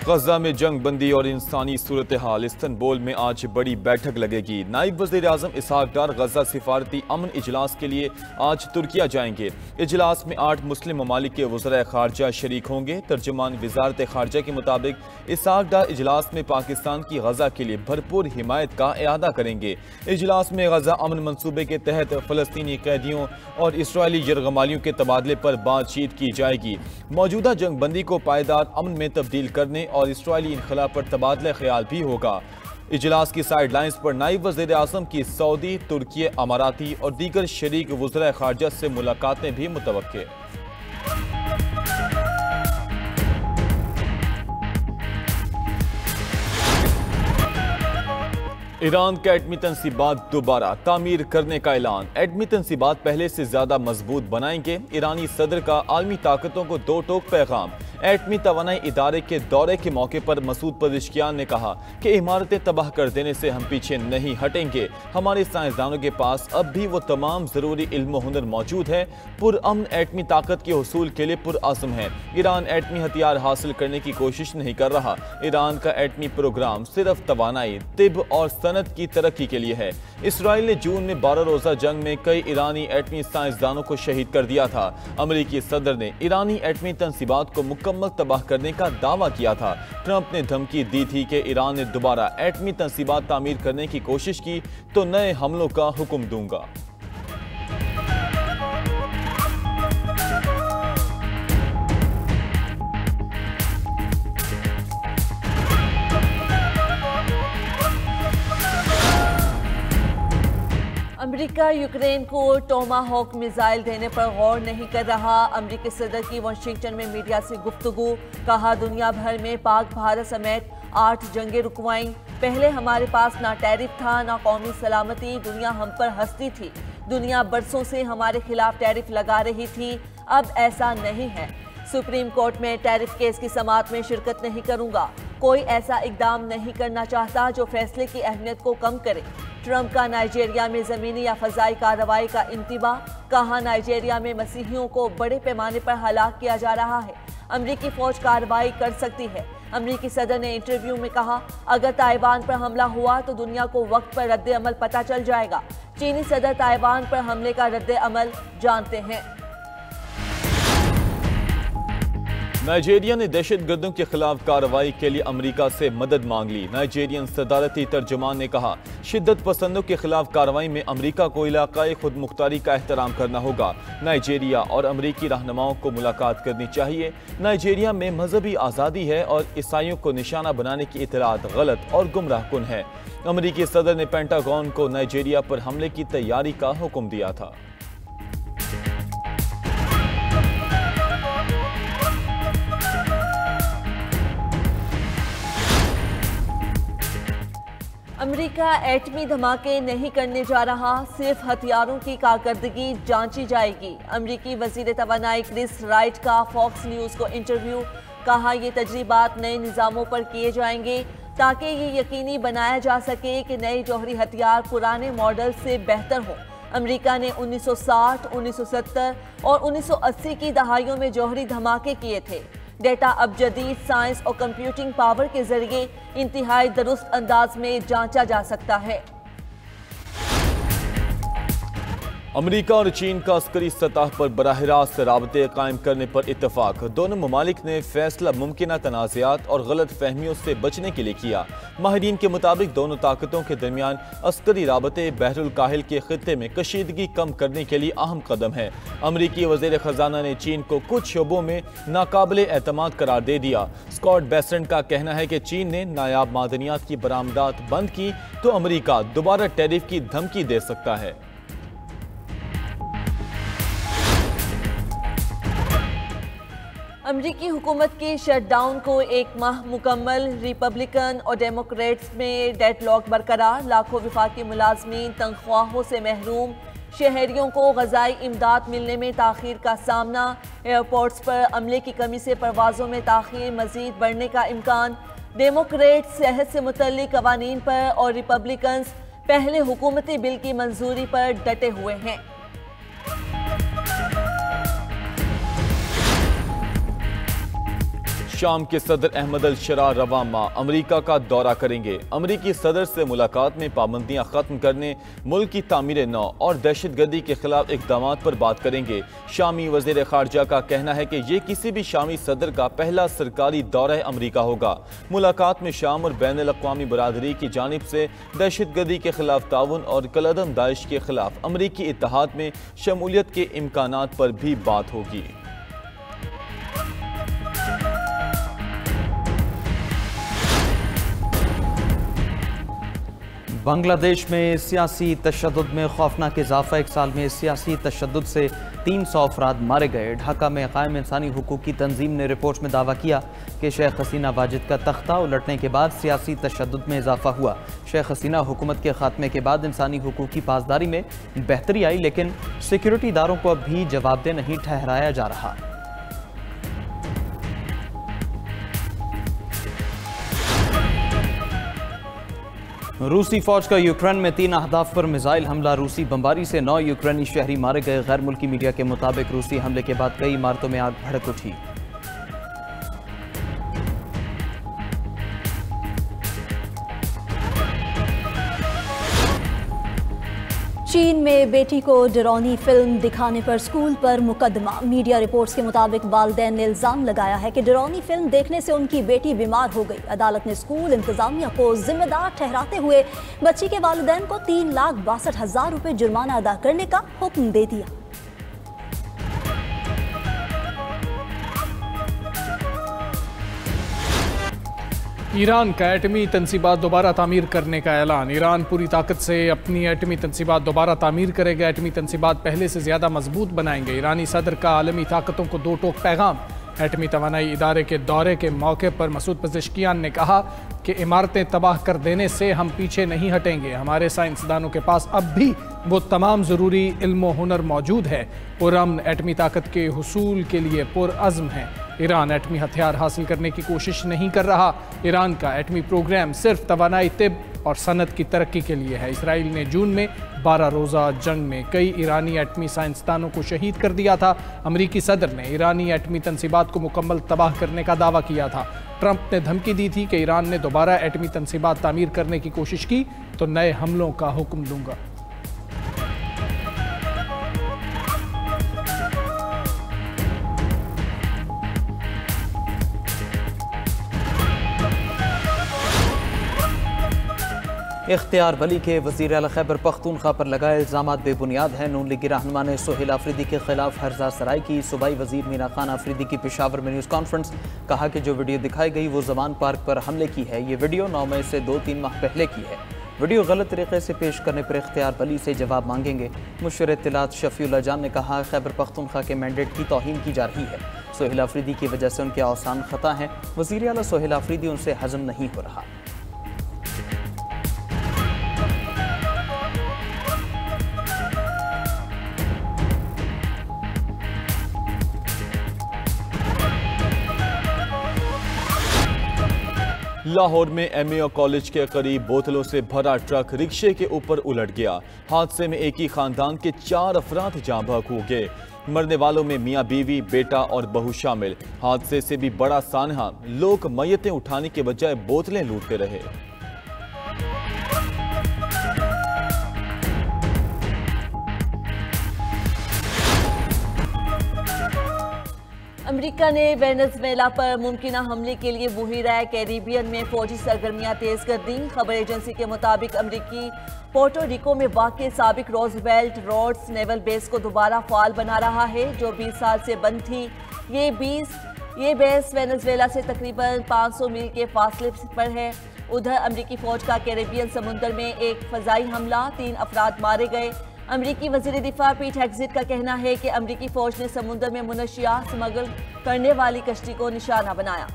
गजा में जंग बंदी और इंसानी सूरत हाल। इस्तांबुल में आज बड़ी बैठक लगेगी। नायब वज़ीर आज़म इसहाक डार गजा सिफारती अमन इजलास के लिए आज तुर्किया जाएंगे। इजलास में 8 मुस्लिम ममालिक के वज़राए खारजा शरीक होंगे। तर्जुमान वजारत खारजा के मुताबिक इसहाक डार इजलास में पाकिस्तान की गजा के लिए भरपूर हिमायत का एआदा करेंगे। इजलास में गजा अमन मनसूबे के तहत फ़लस्तीनी कैदियों और इसराइली यरगमालियों के तबादले पर बातचीत की जाएगी। मौजूदा जंग बंदी को पायदार अमन में तब्दील करने और इसराइली इनखला पर तबादला ख्याल भी होगा। इजलास की साइड लाइन्स पर नायब वज़ीर आज़म की सऊदी, तुर्की, अमाराती और दीगर शरीक वज़राए खारजा से मुलाकातें भी मुतवक्के। ईरान का एटमी तंसीबात दोबारा तामीर करने का ऐलान। एटमी तंसीबात पहले से ज्यादा मजबूत बनाएंगे। ईरानी सदर का आलमी ताकतों को दो टोक पैगाम। एटमी तवानाई इदारे के दौरे के मौके पर मसूद पज़ेश्कियान ने कहा कि इमारतें तबाह कर देने से हम पीछे नहीं हटेंगे। हमारे साइंसदानों के पास अब भी वो तमाम ज़रूरी इल्म हुनर मौजूद है। पुरअमन एटमी ताकत के हुसूल के लिए पुरअज़्म है। ईरान एटमी हथियार हासिल करने की कोशिश नहीं कर रहा। ईरान का एटमी प्रोग्राम सिर्फ तवानाई, तिब और सनत की तरक्की के लिए है। इसराइल ने जून में 12 रोज़ा जंग में कई ईरानी एटमी साइंसदानों को शहीद कर दिया था। अमरीकी सदर ने ईरानी एटमी तंसीबात को मुकम्मल तबाह करने का दावा किया था। ट्रंप ने धमकी दी थी कि ईरान ने दोबारा एटमी तंसीबात तामीर करने की कोशिश की तो नए हमलों का हुक्म दूंगा। अमेरिका यूक्रेन को टोमाहॉक मिसाइल देने पर गौर नहीं कर रहा। अमेरिकी सदर की वाशिंगटन में मीडिया से गुफ्तगू। कहा, दुनिया भर में पाक भारत समेत 8 जंगें रुकवाईं। पहले हमारे पास ना टैरिफ था ना कौमी सलामती। दुनिया हम पर हंसती थी। दुनिया बरसों से हमारे खिलाफ टैरिफ लगा रही थी। अब ऐसा नहीं है। सुप्रीम कोर्ट में टैरिफ केस की समाअत में शिरकत नहीं करूंगा। कोई ऐसा इकदाम नहीं करना चाहता जो फैसले की अहमियत को कम करे। ट्रंप का नाइजीरिया में ज़मीनी या फ़ज़ाई कार्रवाई का इंतबा। कहा, नाइजीरिया में मसीहियों को बड़े पैमाने पर हलाक किया जा रहा है। अमरीकी फ़ौज कार्रवाई कर सकती है। अमरीकी सदर ने इंटरव्यू में कहा, अगर ताइवान पर हमला हुआ तो दुनिया को वक्त पर रद्द अमल पता चल जाएगा। चीनी सदर ताइवान पर हमले का रद्द अमल जानते हैं। नाइजीरिया ने दहशतगर्दों के खिलाफ कार्रवाई के लिए अमेरिका से मदद मांग ली। नाइजीरियन सदारती तर्जुमान ने कहा, शिद्दत पसंदों के खिलाफ कार्रवाई में अमेरिका को इलाकाई खुद मुख्तारी का एहतराम करना होगा। नाइजीरिया और अमेरिकी रहनुमाओं को मुलाकात करनी चाहिए। नाइजीरिया में मजहबी आज़ादी है और ईसाइयों को निशाना बनाने की इतलात गलत और गुमराह कुन है। अमेरिकी सदर ने पेंटागन को नाइजीरिया पर हमले की तैयारी का हुक्म दिया था। अमेरिका एटमी धमाके नहीं करने जा रहा। सिर्फ हथियारों की कारकर्दगी जांची जाएगी। अमेरिकी वजीर तवानाई क्रिस राइट का फॉक्स न्यूज़ को इंटरव्यू। कहा, ये तजरीबात नए निज़ामों पर किए जाएंगे ताकि ये यकीनी बनाया जा सके कि नए जौहरी हथियार पुराने मॉडल से बेहतर हों। अमेरिका ने 1960, 1970 और 1980 की दहाइयों में जौहरी धमाके किए थे। डेटा अब जदीद साइंस और कंप्यूटिंग पावर के जरिए इंतहाई दुरुस्त अंदाज में जांचा जा सकता है। अमेरिका और चीन का अस्करी सतह पर बराह रास्त राबते कायम करने पर इत्तफाक। दोनों ममालिक ने फैसला मुमकिन तनाज़ात और गलत फहमियों से बचने के लिए किया। माहिरीन के मुताबिक दोनों ताकतों के दरमियान अस्करी राबते बहरुल काहिल के खित्ते में कशीदगी कम करने के लिए अहम कदम है। अमरीकी वज़ीर ख़जाना ने चीन को कुछ शोबों में नाकाबिले एतमाद करार दे दिया। स्कॉट बेसेंट का कहना है कि चीन ने नायाब मादनियात की बरामदात बंद की तो अमरीका दोबारा टैरिफ की धमकी दे सकता है। अमरीकी हुकूमत के शटडाउन को 1 माह मुकम्मल। रिपब्लिकन और डेमोक्रेट्स में डेडलॉक बरकरार। लाखों वफाकी मुलाजमीन तनख्वाहों से महरूम। शहरियों को ग़ज़ाई इमदाद मिलने में ताख़ीर का सामना। एयरपोर्ट्स पर अमले की कमी से परवाज़ों में ताख़ीर मज़ीद बढ़ने का इम्कान। डेमोक्रेट सेहत से मुतल्लिक़ क़वानीन पर और रिपब्लिकन्स पहले हुकूमती बिल की मंजूरी पर डटे हुए हैं। शाम के सदर अहमद अल शरा रवा माह अमरीका का दौरा करेंगे। अमरीकी सदर से मुलाकात में पाबंदियां खत्म करने, मुल्क की तामीर नौ और दहशतगर्दी के खिलाफ इकदाम पर बात करेंगे। शामी वज़ीर ख़ारजा का कहना है कि ये किसी भी शामी सदर का पहला सरकारी दौरा अमरीका होगा। मुलाकात में शाम और बैन अल-अक़वामी बरादरी की जानिब से दहशतगर्दी के खिलाफ ताउन और कलअदम दाइश के खिलाफ अमरीकी इत्तेहाद में शमूलियत के इम्कानात पर भी बात होगी। बांग्लादेश में सियासी तशद्दुद में खौफनाक इजाफा। एक साल में सियासी तशद्दुद से 300 अफराद मारे गए। ढाका में कायम इंसानी हुकूक की तंजीम ने रिपोर्ट में दावा किया कि शेख हसीना वाजिद का तख्ता उलटने के बाद सियासी तशद्दुद में इजाफा हुआ। शेख हसीना हुकूमत के खात्मे के बाद इंसानी हुकूक की पासदारी में बेहतरी आई, लेकिन सिक्योरिटी इदारों को अब भी जवाबदेह नहीं ठहराया जा रहा। रूसी फौज का यूक्रेन में 3 अहदाफ पर मिसाइल हमला। रूसी बमबारी से 9 यूक्रेनी शहरी मारे गए। गैर मुल्की मीडिया के मुताबिक रूसी हमले के बाद कई इमारतों में आग भड़क उठी। चीन में बेटी को डरावनी फिल्म दिखाने पर स्कूल पर मुकदमा। मीडिया रिपोर्ट्स के मुताबिक वालिदैन ने इल्जाम लगाया है कि डरावनी फिल्म देखने से उनकी बेटी बीमार हो गई। अदालत ने स्कूल इंतजामिया को जिम्मेदार ठहराते हुए बच्ची के वालिदैन को 3,62,000 रुपए जुर्माना अदा करने का हुक्म दे दिया। ईरान का एटमी तनसीबात दोबारा तामीर करने का ऐलान। ईरान पूरी ताकत से अपनी एटमी तनसीबात दोबारा तामीर करेगा। एटमी तनसीबात पहले से ज़्यादा मजबूत बनाएंगे। ईरानी सदर का आलमी ताकतों को 2 टोक पैगाम। एटमी तवानाई इदारे के दौरे के मौके पर मसूद पज़ेश्कियान ने कहा कि इमारतें तबाह कर देने से हम पीछे नहीं हटेंगे। हमारे साइंसदानों के पास अब भी वो तमाम ज़रूरी इल्म व हुनर मौजूद है। पुरअमन एटमी ताकत के हुसूल के लिए पुरअज़्म है। ईरान एटमी हथियार हासिल करने की कोशिश नहीं कर रहा। ईरान का एटमी प्रोग्राम सिर्फ तवानाई, तिब और सनत की तरक्की के लिए है। इसराइल ने जून में 12 रोज़ा जंग में कई ईरानी एटमी साइंसदानों को शहीद कर दिया था। अमरीकी सदर ने ईरानी एटमी तनसीबात को मुकम्मल तबाह करने का दावा किया था। ट्रंप ने धमकी दी थी कि ईरान ने दोबारा एटमी तनसीबात तामीर करने की कोशिश की तो नए हमलों का हुक्म दूंगा। इख्तियार वली के वज़ीर आला खैबर पख्तूनख्वा पर लगाए इल्ज़ामात बेबुनियाद हैं। नून लीगी रहनुमा ने सोहेल आफरीदी के खिलाफ हरजा सराय की। सूबाई वज़ीर मीना खान आफरीदी की पेशावर में न्यूज़ कॉन्फ्रेंस। कहा कि जो वीडियो दिखाई गई वो जवान पार्क पर हमले की है। ये वीडियो 9 मई से 2-3 माह पहले की है। वीडियो गलत तरीके से पेश करने पर इख्तियार वली से जवाब मांगेंगे। मुशीर इत्तलात शफीउल्लाह जान ने कहा खैबर पख्तूनख्वा के मैंडेट की तौहीन की जा रही है। सोहेल आफरीदी की वजह से उनके औसान खता हैं। वज़ीर आला सोहेल आफरीदी उनसे हजम नहीं हो रहा। लाहौर में एमए कॉलेज के करीब बोतलों से भरा ट्रक रिक्शे के ऊपर उलट गया। हादसे में एक ही खानदान के 4 अफराद जाँ बहक हो गए। मरने वालों में मियाँ बीवी, बेटा और बहू शामिल। हादसे से भी बड़ा सानहा, लोग मैयतें उठाने के बजाय बोतलें लूटते रहे। अमेरिका ने वेनेजुएला पर मुमकिन हमले के लिए बुहिरा कैरिबियन में फौजी सरगर्मियां तेज कर दी। खबर एजेंसी के मुताबिक अमेरिकी पोर्टो रिको में वाक़ साबिक रोजवेल्ट रोड्स नेवल बेस को दोबारा फाल बना रहा है, जो 20 साल से बंद थी। ये बेस वेनेजुएला से तकरीबन 500 मील के फासले पर है। उधर अमेरिकी फौज का कैरिबियन समुंदर में एक फजाई हमला, 3 अफराद मारे गए। अमरीकी वज़ीर दिफा पीट हेग्जिट का कहना है कि अमरीकी फौज ने समुद्र में मुनशियात स्मगल करने वाली कश्ती को निशाना बनाया।